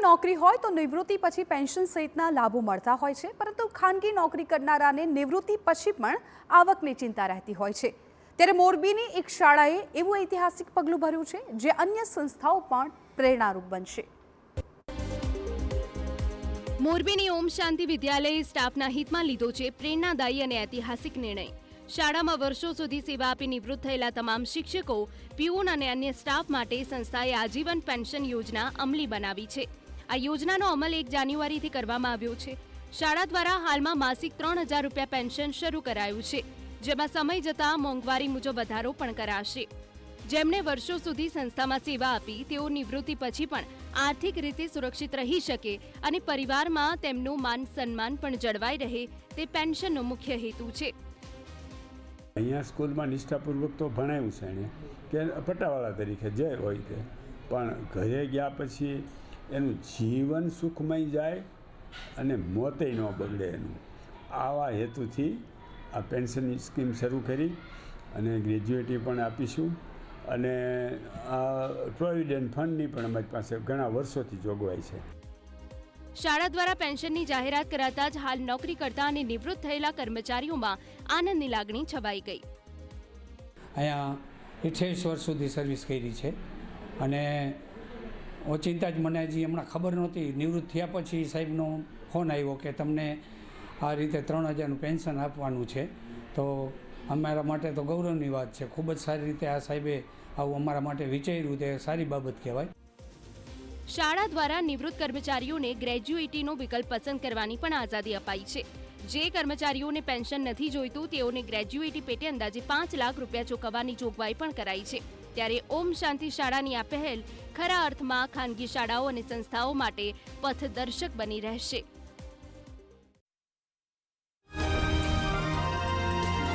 નોકરી હોય તો નિવૃત્તિ પછી પેન્શન સહિતના લાભો મળતા હોય છે, પરંતુ ખાનગી નોકરી કરનારાને નિવૃત્તિ પછી પણ આવકની ચિંતા રહેતી હોય છે। ત્યારે મોરબીની એક શાળાએ એવું ઐતિહાસિક પગલું ભર્યું છે, જે અન્ય સંસ્થાઓ પણ પ્રેરણારૂપ બનશે। મોરબીની ઓમ શાંતિ વિદ્યાલયે સ્ટાફના હિતમાં લીધો છે પ્રેરણાદાયી અને ઐતિહાસિક નિર્ણય। શાળામાં વર્ષો સુધી સેવા આપી નિવૃત્ત થયેલા તમામ શિક્ષકો, પ્યુન અને અન્ય સ્ટાફ માટે સંસ્થાએ આજીવન પેન્શન યોજના અમલી બનાવી છે। આ યોજનાનો અમલ 1 જાન્યુઆરીથી કરવામાં આવ્યો છે। શાળા દ્વારા હાલમાં માસિક 3000 રૂપિયા પેન્શન શરૂ કરાયું છે, જેમાં સમય જતાં મોંઘવારી મુજબ વધારો પણ કરાશે। જેમણે વર્ષો સુધી સંસ્થામાં સેવા આપી તેઓ નિવૃત્તિ પછી પણ આર્થિક રીતે સુરક્ષિત રહી શકે અને પરિવારમાં તેમનું માન સન્માન પણ જળવાઈ રહે તે પેન્શનનો મુખ્ય હેતુ છે। અહીંયા સ્કૂલમાં નિષ્ઠાપૂર્વક તો ભણાવ્યું છે એણે કે પટ્ટાવાળા તરીકે જે હોય તે, પણ ઘરે ગયા પછી એનું જીવન સુખમય જાય અને મોતે ન બગડે એનું, આવા હેતુથી આ પેન્શનની સ્કીમ શરૂ કરી અને ગ્રેજ્યુએટી પણ આપીશું અને આ પ્રોવિડન્ટ ફંડની પણ અમારી પાસે ઘણા વર્ષોથી જોગવાઈ છે। શાળા દ્વારા પેન્શનની જાહેરાત કરાતા જ હાલ નોકરી કરતા અને નિવૃત્ત થયેલા કર્મચારીઓમાં આનંદની લાગણી છવાઈ ગઈ। અહીંયા 28 વર્ષ સુધી સર્વિસ કરી છે અને ઓચિંતા જ મને હજી હમણાં ખબર નહોતી, નિવૃત્ત થયા પછી સાહેબનો ફોન આવ્યો કે તમને આ રીતે 3000નું પેન્શન આપવાનું છે, તો અમારા માટે તો ગૌરવની વાત છે। ખૂબ જ સારી રીતે આ સાહેબે આવું અમારા માટે વિચાર્યું, તે સારી બાબત કહેવાય। શાળા દ્વારા નિવૃત્ત કર્મચારીઓને ગ્રેજ્યુએટીનો વિકલ્પ પસંદ કરવાની પણ આઝાદી અપાઈ છે। જે કર્મચારીઓને પેન્શન નથી જોઈતું તેઓને ગ્રેજ્યુએટી પેટે અંદાજે 5 લાખ રૂપિયા ચૂકવવાની જોગવાઈ પણ કરાઈ છે। ત્યારે ઓમ શાંતિ શાળાની આ પહેલ ખરા અર્થમાં ખાનગી શાળાઓ અને સંસ્થાઓ માટે પથદર્શક બની રહેશે।